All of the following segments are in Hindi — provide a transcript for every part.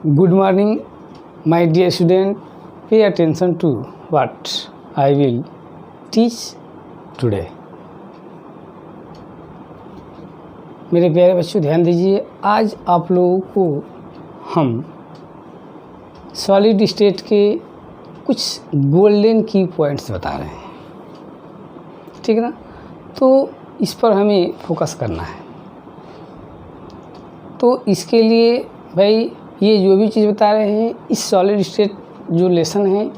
Good morning, my dear student. Pay attention to what I will teach today. मेरे प्यारे बच्चों ध्यान दीजिए, आज आप लोगों को हम सॉलिड स्टेट के कुछ गोल्डन की पॉइंट्स बता रहे हैं, ठीक है ना। तो इस पर हमें फोकस करना है। तो इसके लिए भाई ये जो भी चीज़ बता रहे हैं, इस सॉलिड स्टेट जो लेसन है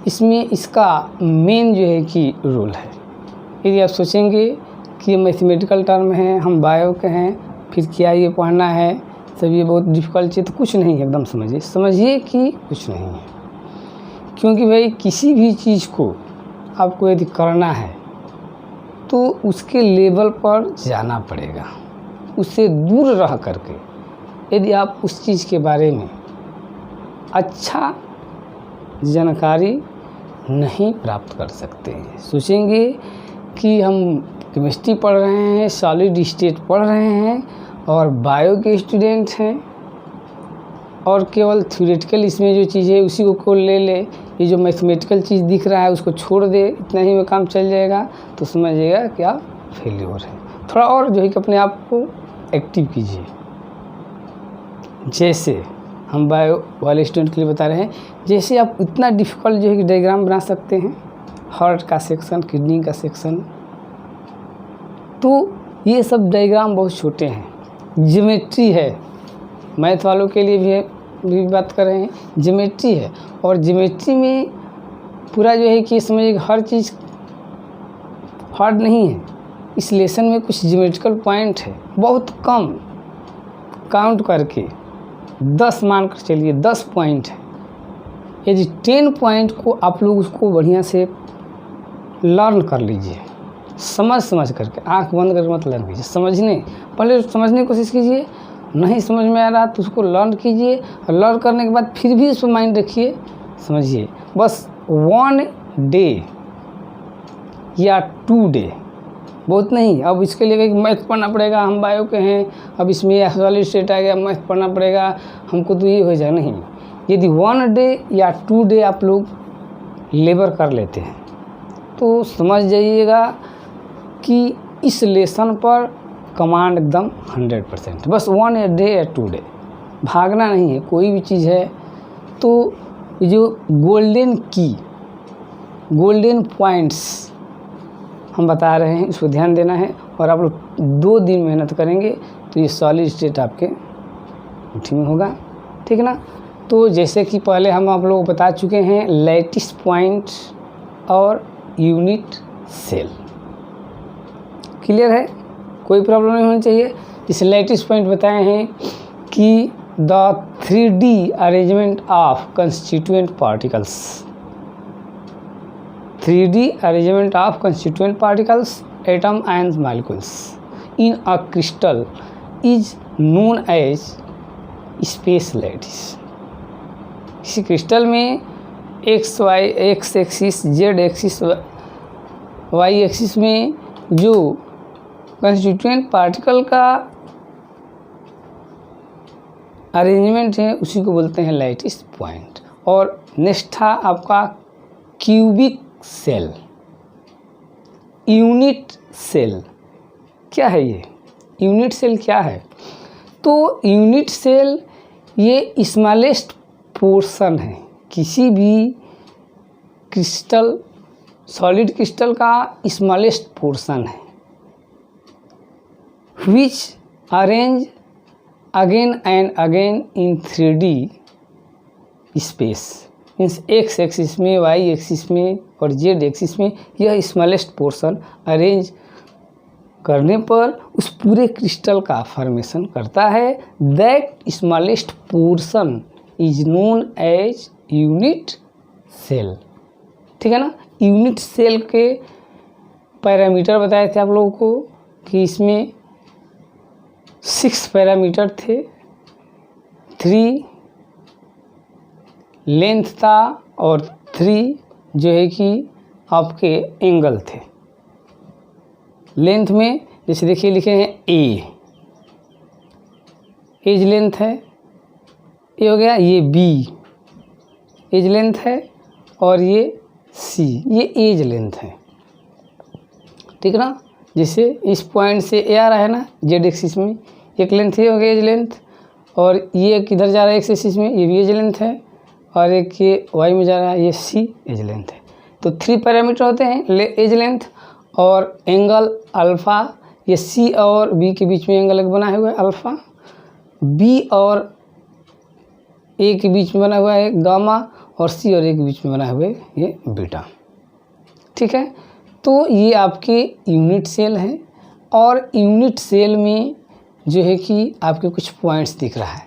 इसमें इसका मेन जो है कि रोल है। यदि आप सोचेंगे कि ये मैथमेटिकल टर्म है, हम बायो के हैं, फिर क्या ये पढ़ना है, सब ये बहुत डिफ़िकल्ट चीज़, तो कुछ नहीं है, एकदम समझिए कि कुछ नहीं है। क्योंकि भाई किसी भी चीज़ को आपको यदि करना है तो उसके लेवल पर जाना पड़ेगा, उससे दूर रह करके यदि आप उस चीज़ के बारे में अच्छा जानकारी नहीं प्राप्त कर सकते हैं। सोचेंगे कि हम केमिस्ट्री पढ़ रहे हैं, सॉलिड स्टेट पढ़ रहे हैं और बायो के स्टूडेंट हैं और केवल थ्योरेटिकल इसमें जो चीज़ है उसी को ले ले, ये जो मैथमेटिकल चीज़ दिख रहा है उसको छोड़ दे, इतना ही में काम चल जाएगा, तो समझिएगा कि आप फेल्योर है। थोड़ा और जो है कि अपने आप को एक्टिव कीजिए। जैसे हम बायो वाले स्टूडेंट के लिए बता रहे हैं, जैसे आप इतना डिफ़िकल्ट जो है कि डायग्राम बना सकते हैं, हार्ट का सेक्शन, किडनी का सेक्शन, तो ये सब डायग्राम बहुत छोटे हैं। ज्योमेट्री है, मैथ वालों के लिए भी है, भी बात कर रहे हैं, ज्योमेट्री है और ज्योमेट्री में पूरा जो है कि समझिए हर चीज़ हार्ड नहीं है। इस लेसन में कुछ ज्योमेट्रिकल पॉइंट है, बहुत कम, काउंट करके 10 मान कर चलिए, 10 पॉइंट है। यदि 10 पॉइंट को आप लोग उसको बढ़िया से लर्न कर लीजिए, समझ करके, आंख बंद करके मत लर्न कीजिए, पहले समझने की कोशिश कीजिए, नहीं समझ में आ रहा तो उसको लर्न कीजिए और लर्न करने के बाद फिर भी उसको माइंड रखिए, समझिए। बस 1 डे या 2 डे बहुत नहीं। अब इसके लिए मैथ पढ़ना पड़ेगा, हम बायो के हैं, अब इसमें सॉलिड स्टेट आ गया, मैथ पढ़ना पड़ेगा हमको, तो ये हो जाए नहीं। यदि 1 डे या 2 डे आप लोग लेबर कर लेते हैं तो समझ जाइएगा कि इस लेसन पर कमांड एकदम 100%। बस 1 डे या 2 डे, भागना नहीं है। कोई भी चीज़ है तो जो गोल्डन पॉइंट्स हम बता रहे हैं, इसको ध्यान देना है और आप लोग 2 दिन मेहनत करेंगे तो ये सॉलिड स्टेट आपके मुट्ठी में होगा, ठीक है ना। तो जैसे कि पहले हम आप लोग बता चुके हैं, लैटिस पॉइंट और यूनिट सेल, क्लियर है, कोई प्रॉब्लम नहीं होनी चाहिए। इस लैटिस पॉइंट बताए हैं कि the 3D arrangement of constituent particles, 3D arrangement of constituent particles, atom and molecules in a crystal is known as space lattice। इसी क्रिस्टल में x axis, z axis, y axis में जो कंस्टिट्यूएंट पार्टिकल का अरेंजमेंट है उसी को बोलते हैं लैटिस पॉइंट। और नेक्स्ट था आपका क्यूबिक सेल, यूनिट सेल। क्या है ये यूनिट सेल, क्या है? तो यूनिट सेल ये स्मॉलेस्ट पोर्शन है किसी भी क्रिस्टल, सॉलिड क्रिस्टल का स्मॉलेस्ट पोर्शन है, which arrange again and again in 3D space, means x axis में, वाई एक्सिस में और जेड एक्सिस में। यह स्मॉलेस्ट पोर्शन अरेंज करने पर उस पूरे क्रिस्टल का फॉर्मेशन करता है। That smallest portion is known as unit cell, ठीक है ना। यूनिट सेल के पैरामीटर बताए थे आप लोगों को कि इसमें 6 पैरामीटर थे, 3 लेंथ था और 3 जो है कि आपके एंगल थे। लेंथ में जैसे देखिए लिखे हैं एज लेंथ है, ये हो गया, ये बी एज लेंथ है और ये सी ये एज लेंथ है, ठीक है ना। जैसे इस पॉइंट से ए आ रहा है ना जेड एक्सिस में, एक लेंथ ये हो गया एज लेंथ, और ये किधर जा रहा है एक्स एक्सिस में, ये भी एज लेंथ है, और एक ये वाई में जा रहा है, ये सी एज लेंथ है। तो 3 पैरामीटर होते हैं एज लेंथ और एंगल अल्फ़ा। ये सी और बी के बीच में एंगल एक बना हुआ है अल्फ़ा, बी और ए के बीच में बना हुआ है गामा, और सी और ए के बीच में बना हुआ है ये बीटा, ठीक है। तो ये आपके यूनिट सेल हैं, और यूनिट सेल में जो है कि आपके कुछ पॉइंट्स दिख रहा है।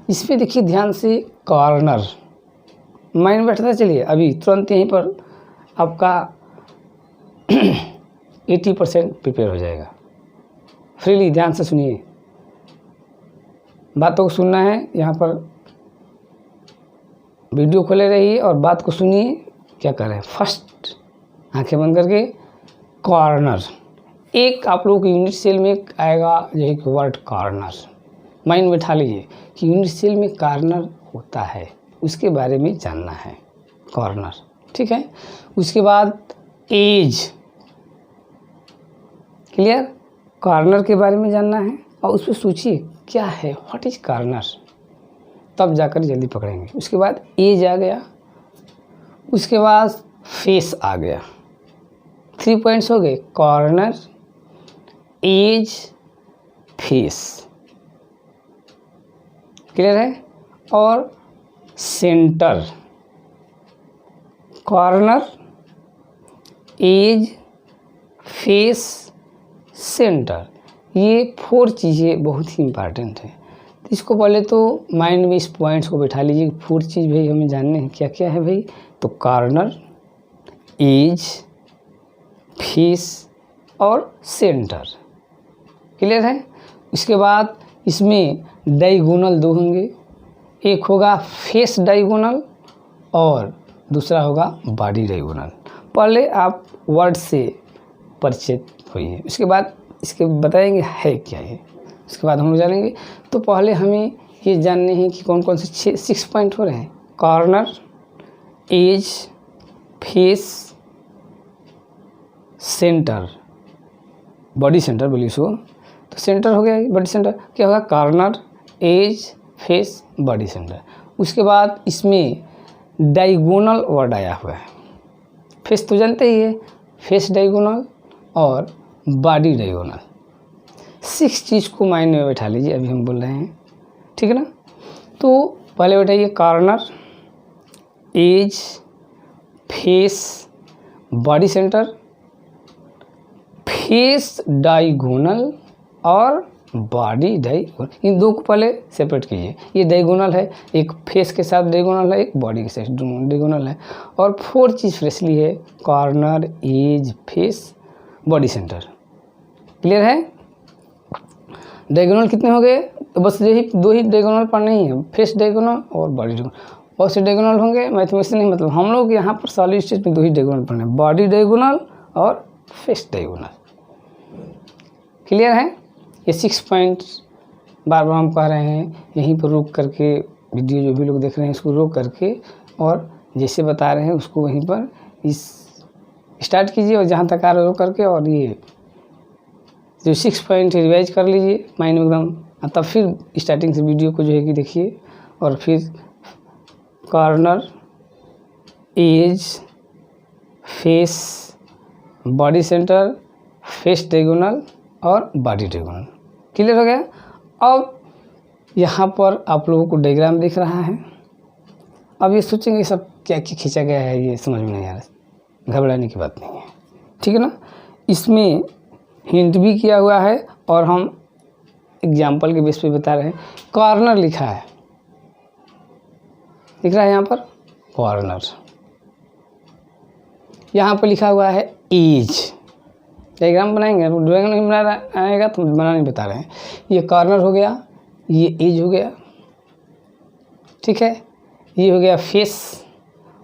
इस पर देखिए ध्यान से, कॉर्नर माइंड बैठता, चलिए अभी तुरंत यहीं पर आपका 80% प्रिपेयर हो जाएगा। फ्रीली ध्यान से सुनिए, बातों को सुनना है, यहाँ पर वीडियो खोले रहिए और बात को सुनिए क्या कर रहे हैं। फर्स्ट आंखें बंद करके, कॉर्नर, एक आप लोगों के यूनिट सेल में आएगा जो है कि वर्ड कॉर्नर, माइंड बैठा लीजिए कि यूनिट सेल में कॉर्नर होता है, उसके बारे में जानना है, कॉर्नर, ठीक है। उसके बाद एज, क्लियर, कॉर्नर के बारे में जानना है, और उस पर सोचिए क्या है, व्हाट इज कॉर्नर, तब जाकर जल्दी पकड़ेंगे। उसके बाद एज आ गया, उसके बाद फेस आ गया, 3 पॉइंट्स हो गए, कॉर्नर, एज, फेस, क्लियर है। और centre, corner, edge, face, centre, ये 4 चीज़ें बहुत ही इम्पॉर्टेंट है। तो इसको पहले तो माइंड में इस पॉइंट्स को बैठा लीजिए, 4 चीज़ भाई हमें जानने हैं, क्या क्या है भाई। तो कॉर्नर, एज, फेस और सेंटर, क्लियर है। उसके बाद इसमें डायगोनल 2 होंगे, एक होगा फेस डायगोनल और दूसरा होगा बॉडी डायगोनल। पहले आप वर्ड से परिचित होइए, उसके बाद इसके बताएंगे है क्या ये, उसके बाद हम लोग जानेंगे। तो पहले हमें ये जानने हैं कि कौन कौन से 6 पॉइंट हो रहे हैं, corner, edge, face, centre, body centre बोलिए इसको। तो सेंटर हो गया, बॉडी सेंटर क्या होगा, corner, edge, face, body centre. उसके बाद इसमें डायगोनल वर्ड आया हुआ है, फेस तो जानते ही है, फेस डायगोनल और बॉडी डायगोनल। 6 चीज़ को माइंड में बैठा लीजिए, अभी हम बोल रहे हैं, ठीक है ना। तो पहले बैठाइए corner, edge, face, body centre, face diagonal और बॉडी डायगोनल। इन 2 को पहले सेपरेट कीजिए, ये डायगोनल है, एक फेस के साथ डायगोनल है, एक बॉडी के साथ डायगोनल है। और 4 चीज़ फ्रेशली है, corner, edge, face, body centre, clear है। डायगोनल कितने हो गए, तो बस यही 2 ही डायगोनल पढ़ने ही है, फेस डायगोनल और बॉडी डायगोनल। बहुत से डायगोनल होंगे, मैथमेटिक्स नहीं, मतलब हम लोग यहाँ पर सॉलिड स्टेट में 2 ही डायगोनल पढ़ने, बॉडी डायगोनल और फेस डायगोनल, क्लियर है। ये 6 पॉइंट बार बार हम कह रहे हैं, यहीं पर रोक करके वीडियो जो भी लोग देख रहे हैं इसको रोक करके, और जैसे बता रहे हैं उसको वहीं पर इस स्टार्ट कीजिए, और जहाँ तक आ रहे हो करके, और ये जो 6 पॉइंट रिवाइज कर लीजिए माइंड में एकदम, तब फिर स्टार्टिंग से वीडियो को जो है कि देखिए। और फिर corner, edge, face, body centre, face diagonal और बॉडी डायगोनल, क्लियर हो गया। अब यहाँ पर आप लोगों को डायग्राम दिख रहा है, अब ये सोचेंगे सब क्या क्या खींचा गया है, ये समझ में नहीं आ रहा, घबराने की बात नहीं है, ठीक है ना। इसमें हिंट भी किया हुआ है और हम एग्जाम्पल के बेस पे बता रहे हैं। कॉर्नर लिखा है, दिख रहा है यहाँ पर कॉर्नर, यहाँ पर लिखा हुआ है एज। डायग्राम बनाएंगे, ड्राइंग नहीं बना आएगा तो बना नहीं बता रहे हैं। ये कॉर्नर हो गया, ये एज हो गया, ठीक है, ये हो गया फेस,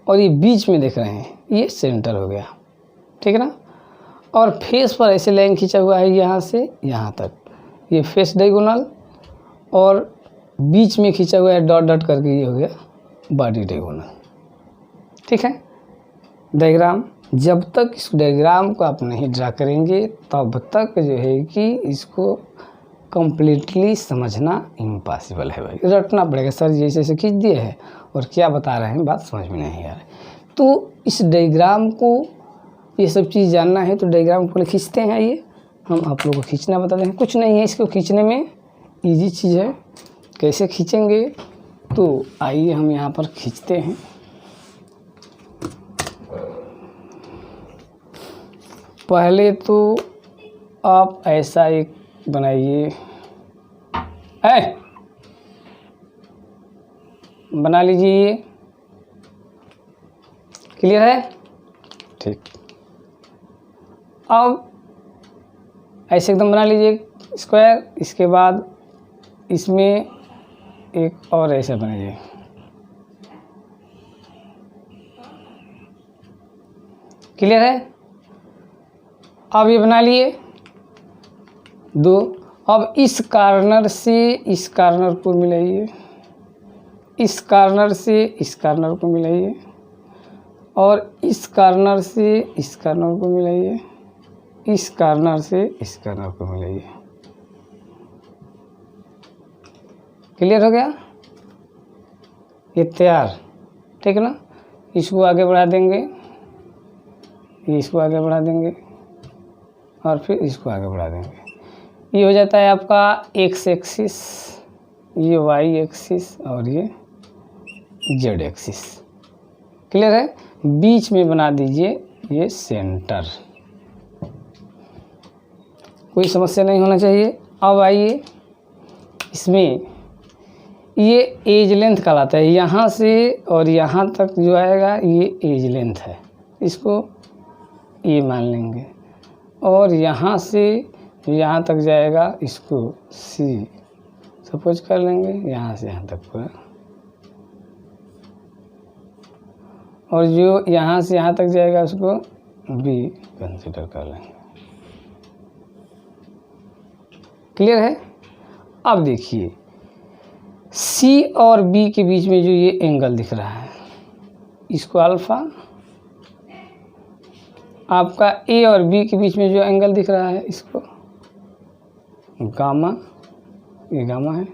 और ये बीच में देख रहे हैं ये सेंटर हो गया, ठीक है ना। और फेस पर ऐसे लाइन खींचा हुआ है यहाँ से यहाँ तक, ये फेस डायगोनल, और बीच में खींचा हुआ है डॉट डॉट करके, ये हो गया बॉडी डायगोनल। ठीक है। डायग्राम, जब तक इस डायग्राम को आप नहीं ड्रा करेंगे तब तक जो है कि इसको कम्प्लीटली समझना इम्पॉसिबल है भाई, रटना पड़ेगा। सर जैसे जैसे खींच दिए है और क्या बता रहे हैं, बात समझ में नहीं आ रहा है। तो इस डायग्राम को, ये सब चीज़ जानना है तो डायग्राम को खींचते हैं। आइए हम आप लोगों को खींचना बताते हैं। कुछ नहीं है, इसको खींचने में ईजी चीज़ है। कैसे खींचेंगे, तो आइए हम यहाँ पर खींचते हैं। पहले तो आप ऐसा एक बनाइए, बना लीजिए। क्लियर है? ठीक। अब ऐसे एकदम बना लीजिए स्क्वायर। इसके बाद इसमें एक और ऐसा बनाइए। क्लियर है? अब ये बना लिए दो। अब इस कॉर्नर से इस कॉर्नर को मिलाइए, इस कॉर्नर से इस कॉर्नर को मिलाइए, और इस कॉर्नर से इस कॉर्नर को मिलाइए, इस कॉर्नर से इस कॉर्नर को मिलाइए। क्लियर हो गया? ये तैयार। ठीक है ना? इसको आगे बढ़ा देंगे, इसको आगे बढ़ा देंगे और फिर इसको आगे बढ़ा देंगे। ये हो जाता है आपका एक्स एक्सिस, ये वाई एक्सिस और ये जेड एक्सिस। क्लियर है? बीच में बना दीजिए ये सेंटर, कोई समस्या नहीं होना चाहिए। अब आइए इसमें ये एज लेंथ कहलाता है, यहाँ से और यहाँ तक जो आएगा ये एज लेंथ है, इसको ये मान लेंगे। और यहाँ से यहाँ तक जाएगा, इसको सी सपोज कर लेंगे, यहाँ से यहाँ तक पूरा। और जो यहाँ से यहाँ तक जाएगा उसको बी कंसीडर कर लेंगे। क्लियर है? अब देखिए सी और बी के बीच में जो ये एंगल दिख रहा है, इसको अल्फा। आपका ए और बी के बीच में जो एंगल दिख रहा है, इसको गामा, ये गामा है।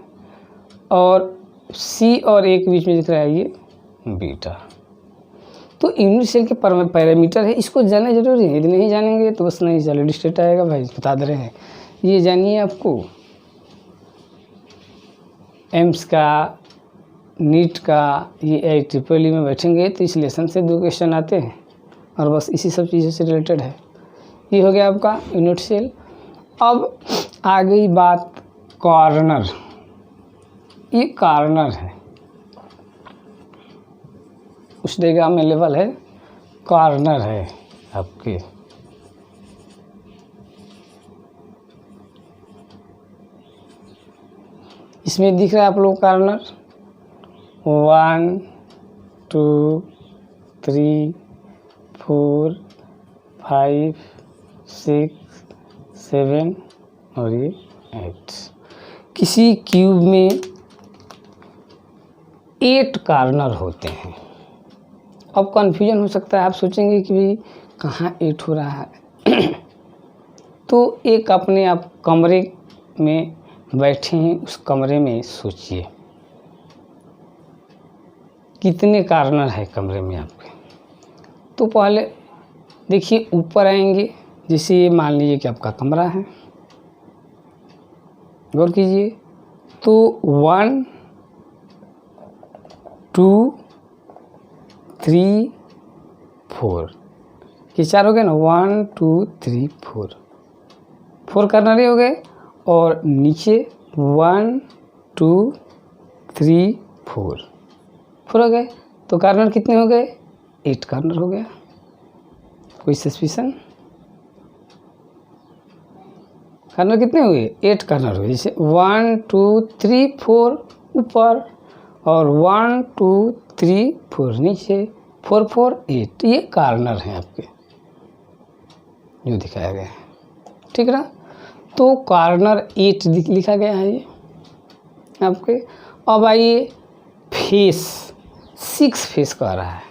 और सी और ए के बीच में दिख रहा है ये बीटा। तो यूनिट सेल के पैरामीटर है, इसको जानना जरूरी है। यदि नहीं जानेंगे तो बस नहीं चलो डिस्ट्रेट आएगा भाई, बता दे रहे हैं। ये जानिए, आपको एम्स का, नीट का, ये IEEE में बैठेंगे तो इस लेसन से 2 क्वेश्चन आते हैं और बस इसी सब चीज़ों से रिलेटेड है। ये हो गया आपका यूनिट सेल। अब आ गई बात कॉर्नर। ये कॉर्नर है, उस डायग्राम में लेवल है, कॉर्नर है आपके। इसमें दिख रहा है आप लोग कॉर्नर 1 2 3 4 5 6 7 और ये 8। किसी क्यूब में 8 कॉर्नर होते हैं। अब कन्फ्यूजन हो सकता है, आप सोचेंगे कि भाई कहाँ 8 हो रहा है। तो एक अपने आप कमरे में बैठे हैं, उस कमरे में सोचिए कितने कॉर्नर है कमरे में आपके। तो पहले देखिए ऊपर आएंगे, जैसे ये मान लीजिए कि आपका कमरा है, गौर कीजिए। तो 1 2 3 4, ये 4 हो गए ना, 1 2 3 4 कॉर्नर ही हो गए। और नीचे 1 2 3 4 हो गए। तो कॉर्नर कितने हो गए? 8 कॉर्नर हो गया। कोई सस्पिशन? कॉर्नर कितने हुए? 8 कॉर्नर हुए। जैसे 1 2 3 4 ऊपर और 1 2 3 4 नीचे, 4 4 8, ये कॉर्नर हैं आपके जो दिखाया गया है। ठीक है ना? तो कॉर्नर 8 लिखा गया है ये आपके। अब आइए फेस, 6 फेस कह रहा है,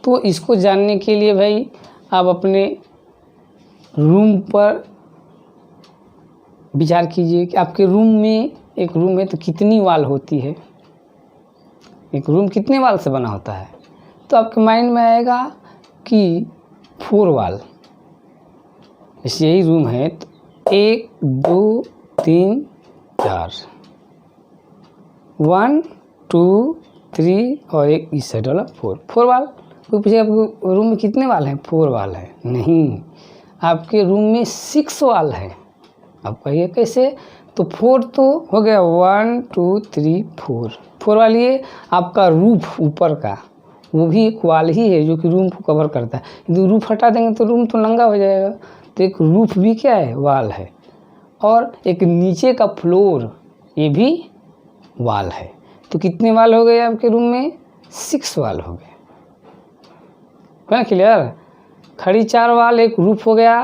तो इसको जानने के लिए भाई आप अपने रूम पर विचार कीजिए कि आपके रूम में, एक रूम है तो कितनी वॉल होती है, एक रूम कितने वॉल से बना होता है। तो आपके माइंड में आएगा कि 4 वॉल। जैसे यही रूम है तो 1 2 3 4, 1 2 3 और एक इस साइड वाला 4 वॉल। कोई पूछेगा आपके रूम में कितने वॉल हैं? 4 वॉल है। नहीं, आपके रूम में 6 वॉल है। आप कहिए कैसे? तो 4 तो हो गया, 1 2 3 4 वाली है। आपका रूफ ऊपर का, वो भी एक वाल ही है जो कि रूम को कवर करता है। यदि रूफ हटा देंगे तो रूम तो नंगा हो जाएगा। तो एक रूफ भी क्या है? वाल है। और एक नीचे का फ्लोर, ये भी वाल है। तो कितने वाल हो गए आपके रूम में? 6 वाल हो गए। है ना क्लियर? खड़ी 4 वाल, एक रूफ हो गया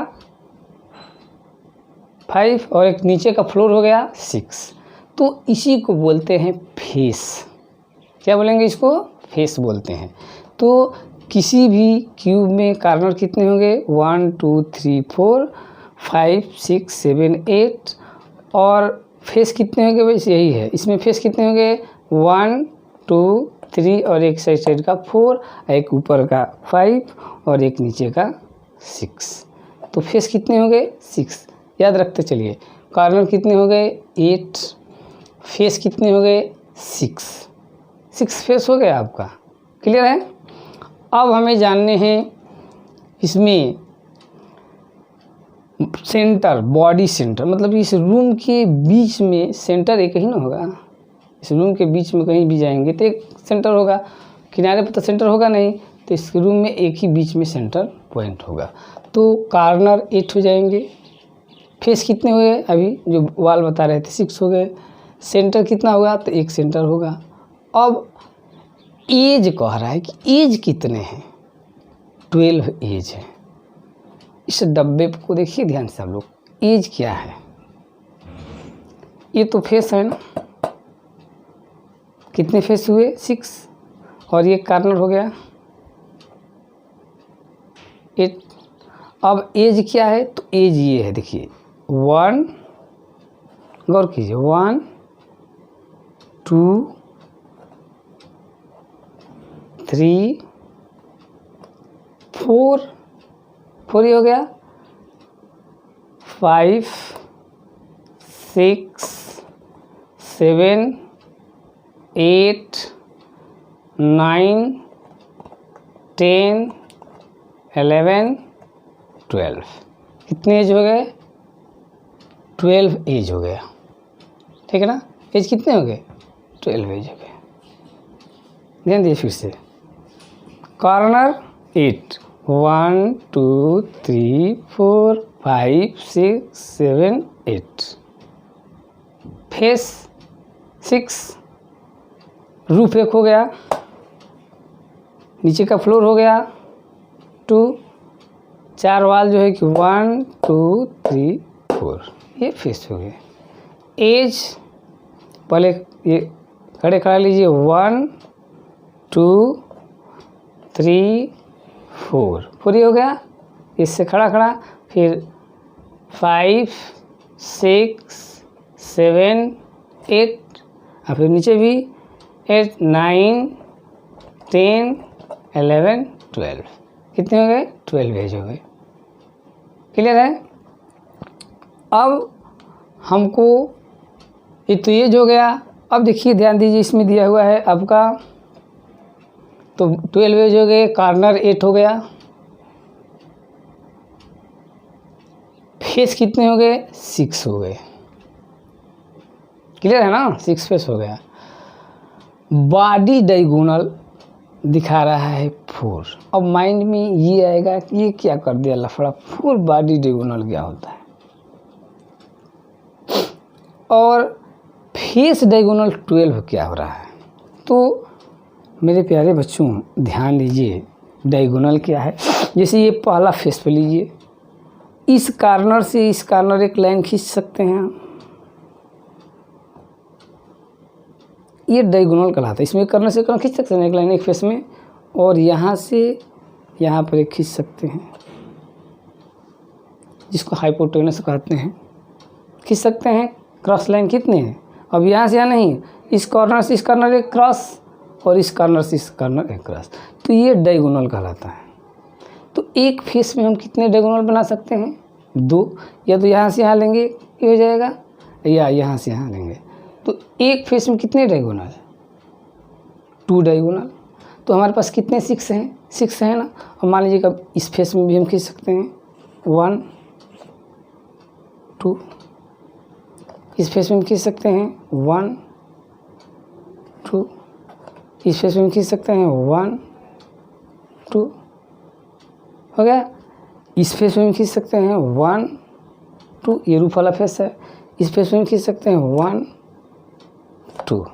5 और एक नीचे का फ्लोर हो गया 6। तो इसी को बोलते हैं फेस। क्या बोलेंगे इसको? फेस बोलते हैं। तो किसी भी क्यूब में कॉर्नर कितने होंगे? 1 2 3 4 5 6 7 8 और फेस कितने होंगे? वैसे यही है, इसमें फेस कितने होंगे? 1 2 3 और एक साइड का 4, एक ऊपर का 5 और एक नीचे का 6। तो फेस कितने हो गए? 6। याद रखते चलिए। कॉर्नर कितने हो गए? 8। फेस कितने हो गए? 6 फेस हो गया आपका। क्लियर है? अब हमें जानने हैं इसमें सेंटर, बॉडी सेंटर, मतलब इस रूम के बीच में सेंटर एक ही ना होगा। इस रूम के बीच में कहीं भी जाएंगे तो एक सेंटर होगा, किनारे पर तो सेंटर होगा नहीं। तो इस रूम में एक ही बीच में सेंटर पॉइंट होगा। तो कॉर्नर 8 हो जाएंगे। फेस कितने हुए? अभी जो वाल बता रहे थे 6 हो गए। सेंटर कितना होगा? तो एक सेंटर होगा। अब एज कह रहा है कि एज कितने हैं? 12 एज है। इस डब्बे को देखिए ध्यान से आप लोग, एज क्या है? ये तो फेस है ना, कितने फेस हुए? 6 और ये कॉर्नर हो गया 8। अब एज क्या है? तो एज ये है, देखिए 1, गौर कीजिए, 1 2 3 4 ये हो गया, 5 6 7 8 9 10 11 12। कितने एज हो गए? 12 एज हो गया। ठीक है ना? एज कितने हो गए? 12 एज हो गए। ध्यान दिए फिर से। कॉर्नर 8, 1 2 3 4 5 6 7 8। फेस 6, रूफ एक हो गया, नीचे का फ्लोर हो गया 2, 4 वाल जो है कि 1 2 3 4, ये फेस हो गए। एज पहले ये खड़े खड़ा लीजिए, 1 2 3 4 ये हो गया। इससे खड़ा खड़ा, फिर 5 6 7 8 और फिर नीचे भी 8 9 10 11 12। कितने हो गए? 12 एज हो गए। क्लियर है? अब हमको ये तो एज हो गया। अब देखिए ध्यान दीजिए, इसमें दिया हुआ है आपका, तो 12 एज हो गए, कॉर्नर 8 हो गया, फेस कितने हो गए? 6 हो गए। क्लियर है ना? 6 फेस हो गया। बॉडी डायगोनल दिखा रहा है 4। अब माइंड में ये आएगा कि ये क्या कर दिया लफड़ा, 4 बॉडी डायगोनल क्या होता है? और फेस डायगोनल 12 क्या हो रहा है? तो मेरे प्यारे बच्चों ध्यान दीजिए, डायगोनल क्या है। जैसे ये पहला फेस पे लीजिए, इस कॉर्नर से इस कॉर्नर एक लाइन खींच सकते हैं। ये डायगोनल कहलाता है। इसमें कर्नर से कर्नर खींच सकते हैं एक लाइन एक फेस में, और यहाँ से यहाँ पर एक खींच सकते हैं, जिसको हाइपोटेनस कहते हैं, खींच सकते हैं। क्रॉस लाइन कितने हैं, अब यहाँ से यहाँ नहीं, इस कॉर्नर से इस कॉर्नर एक क्रॉस और इस कॉर्नर से इस कॉर्नर एक क्रॉस, तो ये डायगोनल कहलाता है। तो एक फेस में हम कितने डायगोनल बना सकते हैं, 2, या तो यहाँ से यहाँ लेंगे ये हो जाएगा, या यहाँ से यहाँ लेंगे। तो एक फेस में कितने डायगोनल, 2 डायगोनल। तो हमारे पास कितने 6 हैं, 6 है ना। और मान लीजिए कब इस फेस में भी हम खींच सकते हैं 1 2, इस फेस में खींच सकते हैं 1 2, इस फेस में खींच सकते हैं 1 2, हो गया। इस फेस में खींच सकते हैं 1 2, ये रूफ वाला फेस है, इस फेस में खींच सकते हैं 1 2,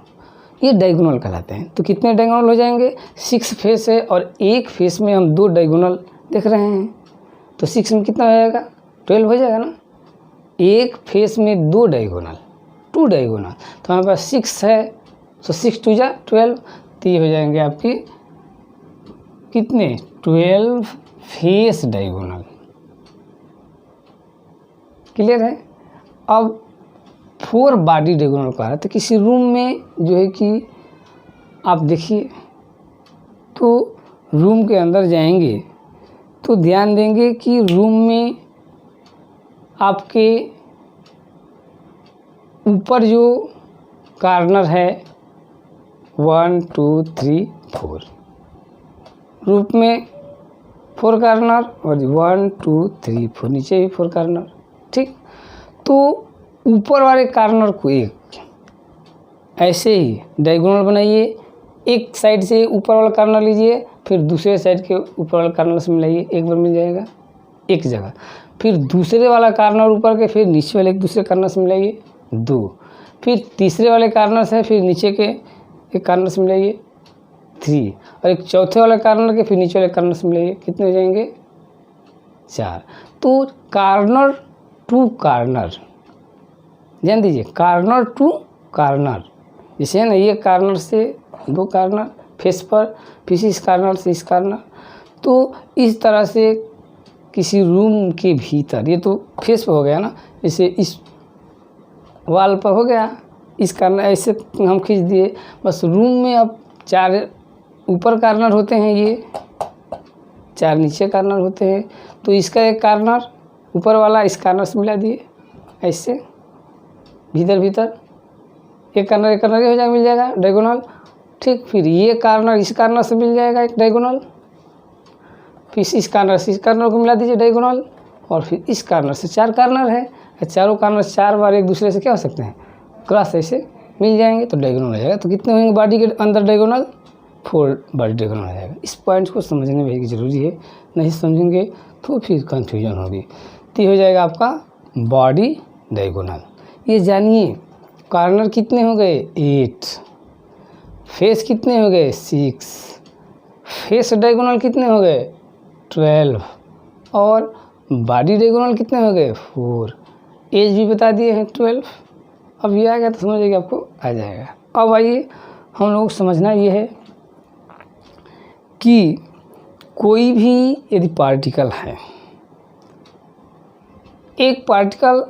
ये डायगोनल कहलाते हैं। तो कितने डायगोनल हो जाएंगे, 6 फेस है और एक फेस में हम 2 डायगोनल देख रहे हैं, तो 6 में कितना हो जाएगा, 12 हो जाएगा ना। एक फेस में 2 डायगोनल, 2 डायगोनल, तो हमारे पास 6 है, तो 6 2 जा 12, तो ये हो जाएंगे आपकी कितने, 12 फेस डायगोनल। क्लियर है। अब 4 बॉडी डायगोनल कहा है। तो किसी रूम में जो है कि आप देखिए, तो रूम के अंदर जाएंगे तो ध्यान देंगे कि रूम में आपके ऊपर जो कॉर्नर है 1 2 3 4, रूप में 4 कॉर्नर और 1 2 3 4, नीचे भी 4 कॉर्नर, ठीक। तो ऊपर वाले कॉर्नर को एक ऐसे ही डायगोनल बनाइए, एक साइड से ऊपर वाला कॉर्नर लीजिए, फिर दूसरे साइड के ऊपर वाला कॉर्नर से मिलाइए, एक बार मिल जाएगा एक जगह। फिर दूसरे वाला कॉर्नर ऊपर के, फिर नीचे वाले एक दूसरे कॉर्नर से मिलाइए 2, फिर तीसरे वाले कॉर्नर से फिर नीचे के एक कॉर्नर से मिलाइए 3, और एक चौथे वाले कॉर्नर के फिर नीचे वाले कॉर्नर से मिलाइए, कितने हो जाएंगे 4। तो कॉर्नर टू कॉर्नर, ध्यान दीजिए, कॉर्नर टू कॉर्नर, जैसे है ना, ये कॉर्नर से 2 कॉर्नर फेस पर, फिर इस कॉर्नर से इस कॉर्नर। तो इस तरह से किसी रूम के भीतर, ये तो फेस पर हो गया ना, जैसे इस वाल पर हो गया, इस कॉर्नर ऐसे हम खींच दिए। बस रूम में अब 4 ऊपर कॉर्नर होते हैं, ये 4 नीचे कॉर्नर होते हैं। तो इसका एक कॉर्नर ऊपर वाला इस कॉर्नर से मिला दिए, ऐसे भीतर भीतर एक कॉर्नर हो जाएगा, मिल जाएगा डायगोनल, ठीक। फिर ये कॉर्नर इस कॉर्नर से मिल जाएगा एक डायगोनल, फिर इस कॉर्नर से इस कॉर्नर को मिला दीजिए डायगोनल, और फिर इस कॉर्नर से 4 कॉर्नर है, चारों कॉर्नर 4 बार एक दूसरे से क्या हो सकते हैं, क्रॉस ऐसे मिल जाएंगे, तो डायगोनल हो जाएगा। तो कितने होंगे बॉडी के अंदर डायगोनल, 4 बॉडी डायगोनल हो जाएगा। इस पॉइंट को समझने में ज़रूरी है, नहीं समझेंगे तो फिर कन्फ्यूजन होगी। तो हो जाएगा आपका बॉडी डायगोनल। ये जानिए कॉर्नर कितने हो गए, 8, फेस कितने हो गए, 6, फेस डायगोनल कितने हो गए, 12, और बॉडी डायगोनल कितने हो गए, 4, एज भी बता दिए हैं 12। अब ये आ गया तो समझिए आपको आ जाएगा। अब आइए हम लोग समझना ये है कि कोई भी यदि पार्टिकल है, एक पार्टिकल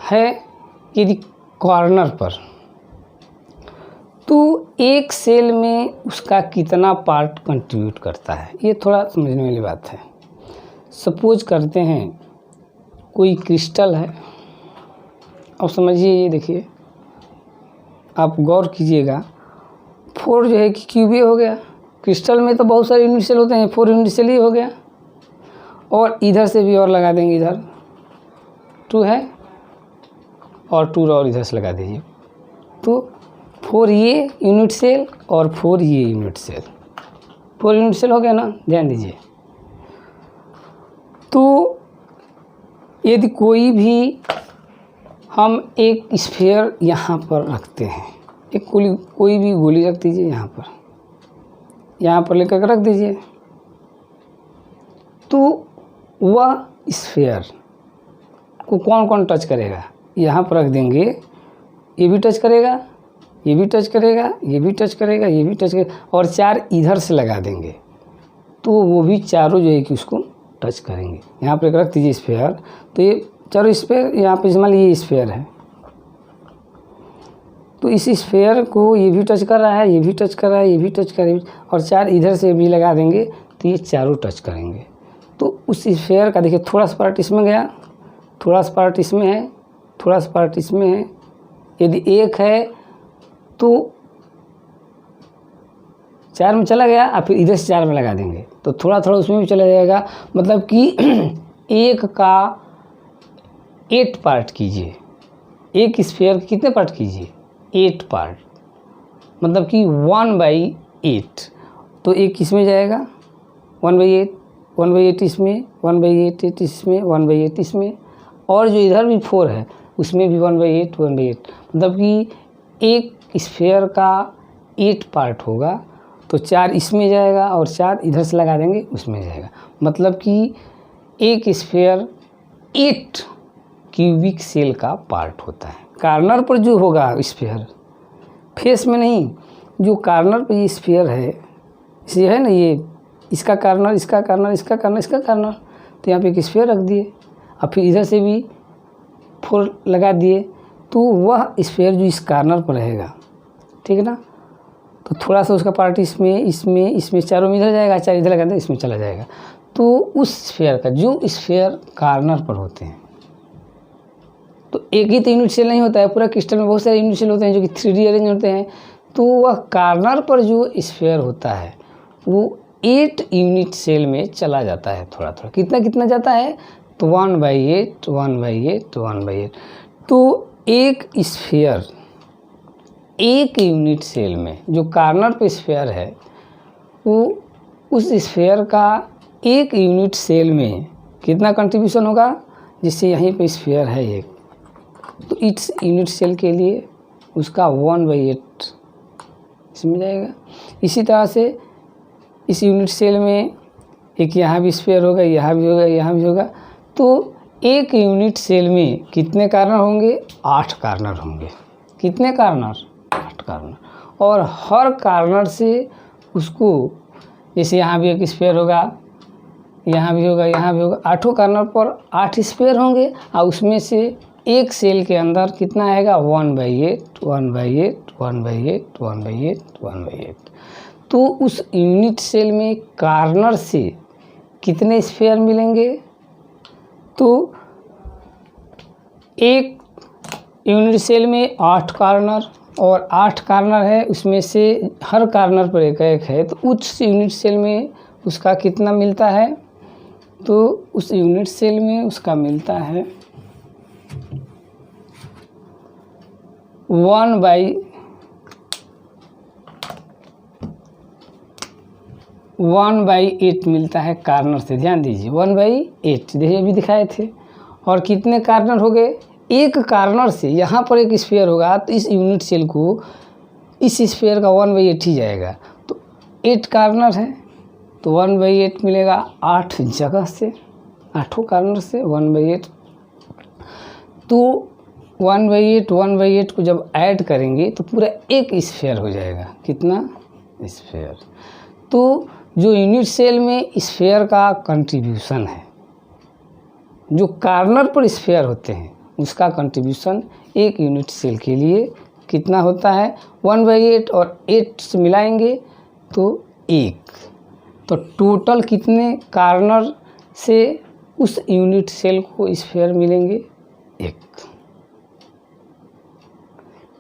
है यदि कॉर्नर पर, तो एक सेल में उसका कितना पार्ट कंट्रीब्यूट करता है, ये थोड़ा समझने वाली बात है। सपोज करते हैं कोई क्रिस्टल है, अब समझिए, ये देखिए, आप गौर कीजिएगा, 4 जो है कि क्यूबे हो गया, क्रिस्टल में तो बहुत सारे यूनिट सेल होते हैं, 4 यूनिट सेल ही हो गया, और इधर से भी और लगा देंगे, इधर 2 है और 2 और इधर से लगा दीजिए, तो 4 ये यूनिट सेल और 4 ये यूनिट सेल, 4 यूनिट सेल हो गया ना, ध्यान दीजिए। तो यदि कोई भी हम एक स्फीयर यहाँ पर रखते हैं, एक कोई भी गोली रख दीजिए यहाँ पर लेकर रख दीजिए, तो वह स्फीयर को कौन कौन टच करेगा, यहाँ पर रख देंगे, ये भी टच करेगा ये भी टच करेगा, ये भी टच करेगा, ये भी टच करेगा, और 4 इधर से लगा देंगे तो वो भी चारों जो है कि उसको टच करेंगे। यहाँ पर रख दीजिए स्फीयर, तो ये चारों स्फीयर यहाँ पे मान लीजिए ये स्फीयर है, तो इस स्फीयर को ये भी टच कर रहा है, ये भी टच कर रहा है, ये भी टच कर रहा है, और 4 इधर से भी लगा देंगे तो ये चारों टच करेंगे। तो उस स्फीयर का देखिए थोड़ा सा पार्ट इसमें गया, थोड़ा सा पार्ट इसमें है, थोड़ा सा पार्ट इसमें है। यदि एक है तो 4 में चला गया और फिर इधर से 4 में लगा देंगे तो थोड़ा थोड़ा उसमें भी चला जाएगा। मतलब कि एक का 8 पार्ट कीजिए, एक स्फीयर के कितने पार्ट कीजिए, 8 पार्ट, मतलब कि 1/8। तो एक इसमें जाएगा 1/8, 1/8 इसमें, 1/8 इसमें, 1/8 इसमें, और जो इधर भी 4 है उसमें भी 1/8, 1/8। मतलब कि एक स्फीयर का 8 पार्ट होगा तो 4 इसमें जाएगा और 4 इधर से लगा देंगे उसमें जाएगा। मतलब कि एक स्फीयर 8 क्यूबिक सेल का पार्ट होता है। कार्नर पर जो होगा स्फीयर, फेस में नहीं, जो कार्नर पे ये स्फीयर है, ये है ना, ये इसका कार्नर, इसका कार्नर, इसका कार्नर, इसका कार्नर, तो यहाँ पे एक स्फीयर रख दिए और फिर इधर से भी 4 लगा दिए तो वह स्फीयर जो इस कार्नर पर रहेगा, ठीक है ना, तो थोड़ा सा उसका पार्ट इसमें, इसमें, इसमें, चारों में इधर जाएगा, 4 इधर लगा देंगे, इसमें चला जाएगा। तो उस स्फीयर का जो स्फीयर कार्नर पर होते हैं, तो एक ही तो यूनिट सेल नहीं होता है, पूरा क्रिस्टल में बहुत सारे यूनिट सेल होते हैं जो कि 3D अरेंज होते हैं। तो वह कार्नर पर जो स्फीयर होता है वो 8 यूनिट सेल में चला जाता है, थोड़ा थोड़ा, कितना कितना जाता है, तो 1/8, 1/8, 1/8। तो एक स्फीयर एक यूनिट सेल में, जो कार्नर पे स्फीयर है, वो उस स्फीयर का एक यूनिट सेल में कितना कंट्रीब्यूशन होगा, जिससे यहीं पे स्फीयर है एक, तो इस यूनिट सेल के लिए उसका 1/8 इसमें जाएगा। इसी तरह से इस यूनिट सेल में एक यहाँ भी स्फीयर होगा, यहाँ भी होगा, यहाँ भी होगा। तो एक यूनिट सेल में कितने कार्नर होंगे, 8 कार्नर होंगे। कितने कार्नर, 8 कार्नर। और हर कार्नर से उसको, जैसे यहाँ भी एक स्फीयर होगा, यहाँ भी होगा, यहाँ भी होगा, 8 कार्नर पर 8 स्फीयर होंगे और उसमें से एक सेल के अंदर कितना आएगा, 1/8, 1/8, 1/8, 1/8, 1/8। तो उस यूनिट सेल में कार्नर से कितने स्फीयर मिलेंगे, तो एक यूनिट सेल में 8 कार्नर, और 8 कार्नर है, उसमें से हर कार्नर पर एक एक है, तो उस यूनिट सेल में उसका कितना मिलता है, तो उस यूनिट सेल में उसका मिलता है 1/8 मिलता है कार्नर से। ध्यान दीजिए 1/8, देखिए अभी दिखाए थे। और कितने कार्नर हो गए, एक कार्नर से यहाँ पर एक स्फीयर होगा तो इस यूनिट सेल को इस स्फीयर का 1/8 ही जाएगा। तो 8 कार्नर है तो 1/8 मिलेगा 8 जगह से, 8 कार्नर से 1/8। तो 1/8 को जब ऐड करेंगे तो पूरा एक स्फीयर हो जाएगा। कितना स्फीयर। तो जो यूनिट सेल में स्फीयर का कंट्रीब्यूशन है, जो कार्नर पर स्फीयर होते हैं उसका कंट्रीब्यूशन एक यूनिट सेल के लिए कितना होता है, 1/8 और 8 से मिलाएंगे तो 1। तो टोटल कितने कार्नर से उस यूनिट सेल को स्फीयर मिलेंगे, 1।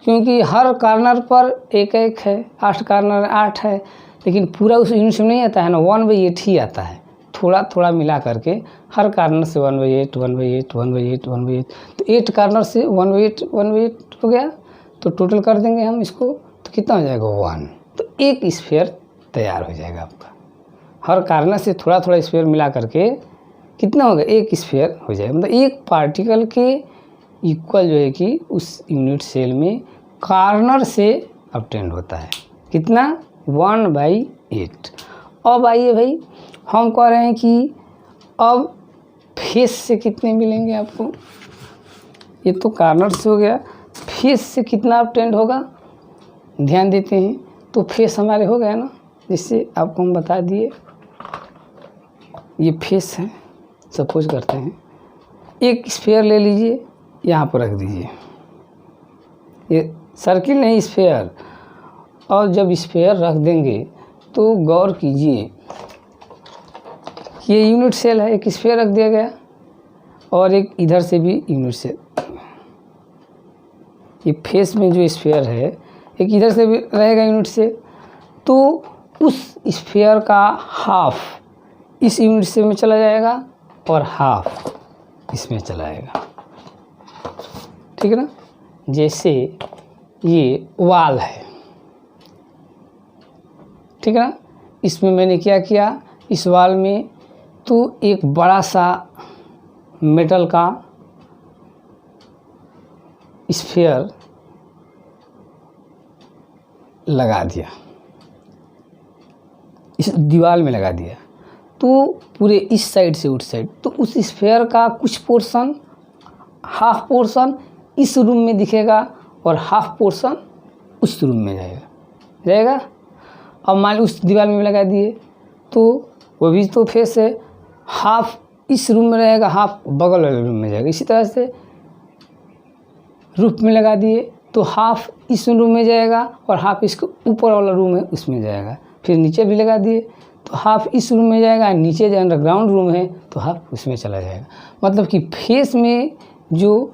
क्योंकि हर कार्नर पर एक एक है, 8 कार्नर 8 है, लेकिन पूरा उस यूनिट से नहीं आता है ना, 1/8 ही आता है, थोड़ा थोड़ा मिला करके हर कार्नर से 1/8, 1/8, 1/8, 1/8। तो 8 कार्नर से 1/8, 1/8 हो गया। तो टोटल कर देंगे हम इसको तो कितना हो जाएगा, 1। तो एक स्फीयर तैयार हो जाएगा आपका। हर कार्नर से थोड़ा थोड़ा स्फीयर मिला करके कितना होगा, एक स्फीयर हो जाएगा। मतलब एक पार्टिकल के इक्वल जो है कि उस यूनिट सेल में कार्नर से ऑब्टेन होता है। कितना, 1/8। अब आइए भाई, हम कह रहे हैं कि अब फेस से कितने मिलेंगे आपको। ये तो कार्नर से हो गया, फेस से कितना ऑब्टेन होगा, ध्यान देते हैं तो फेस हमारे हो गया ना, जिससे आपको हम बता दिए। ये फेस है, सपोज करते हैं एक स्फीयर ले लीजिए, यहाँ पर रख दीजिए, ये सर्किल नहीं स्फीयर। और जब स्फीयर रख देंगे तो गौर कीजिए, ये यूनिट सेल है, एक स्फीयर रख दिया गया और एक इधर से भी यूनिट सेल। ये फेस में जो स्फीयर है एक इधर से भी रहेगा यूनिट सेल, तो उस स्फीयर का हाफ इस यूनिट सेल में चला जाएगा और हाफ इसमें चला जाएगा, ठीक है ना। जैसे ये वाल है, ठीक है ना, इसमें मैंने क्या किया, इस वाल में तो एक बड़ा सा मेटल का स्फीयर लगा दिया, इस दीवार में लगा दिया, तो पूरे इस साइड से उस साइड, तो उस स्फीयर का कुछ पोर्शन, हाफ पोर्शन इस रूम में दिखेगा और हाफ पोर्शन उस रूम में जाएगा। अब मान लो उस दीवार में लगा दिए तो वो भी तो फेस है, हाफ इस रूम में रहेगा, हाफ बगल वाले रूम में जाएगा। इसी तरह से रूफ में लगा दिए तो हाफ इस रूम में जाएगा और हाफ इसके ऊपर वाला रूम है उसमें जाएगा। फिर नीचे भी लगा दिए तो हाफ इस रूम में जाएगा, नीचे जो अंडरग्राउंड रूम है तो हाफ उसमें चला जाएगा। मतलब कि फेस में जो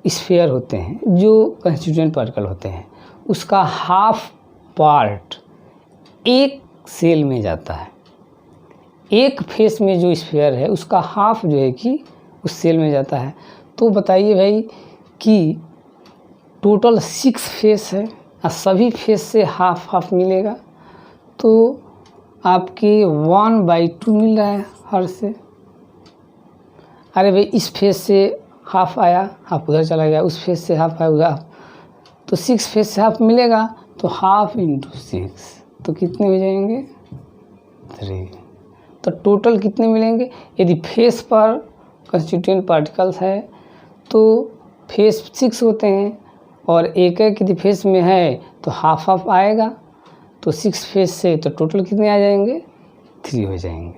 स्फीयर होते हैं, जो कंस्टिट्यूएंट पार्टिकल होते हैं, उसका हाफ पार्ट एक सेल में जाता है। एक फेस में जो स्फीयर है उसका हाफ जो है कि उस सेल में जाता है। तो बताइए भाई कि टोटल 6 फेस है और सभी फेस से हाफ हाफ मिलेगा, तो आपके 1/2 मिल रहा है हर से। अरे भाई इस फेस से हाफ आया, हाफ उधर चला गया, उस फेस से हाफ आया उधर, तो 6 फेस से हाफ मिलेगा, तो हाफ इंटू 6 तो कितने हो जाएंगे 3। तो टोटल कितने मिलेंगे, यदि फेस पर कंस्टिट्यूएंट पार्टिकल्स है तो फेस 6 होते हैं और एक एक यदि फेस में है तो हाफ हाफ आएगा, तो 6 फेस से तो टोटल कितने आ जाएंगे 3 हो जाएंगे।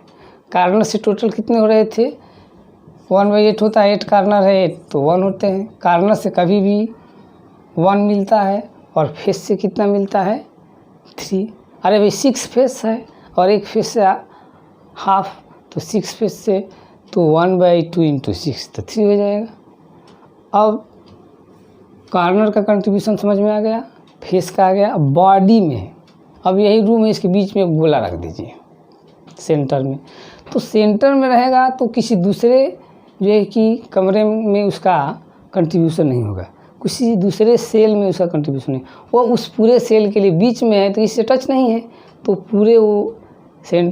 कार्नर से टोटल कितने हो रहे थे 1/8 होता है, 8 कार्नर है तो 1 होते हैं। कार्नर से कभी भी 1 मिलता है और फेस से कितना मिलता है 3। अरे भाई 6 फेस है और एक फेस से हाफ, तो 6 फेस से तो 1/2 इंटू 6 तो 3 हो जाएगा। अब कार्नर का कंट्रीब्यूशन समझ में आ गया, फेस का आ गया। अब बॉडी में, अब यही रूम है, इसके बीच में एक गोला रख दीजिए सेंटर में, तो सेंटर में रहेगा तो किसी दूसरे जो है कि कमरे में उसका कंट्रीब्यूशन नहीं होगा, किसी दूसरे सेल में उसका कंट्रीब्यूशन नहीं, वो उस पूरे सेल के लिए बीच में है तो इससे टच नहीं है, तो पूरे वो सेंटर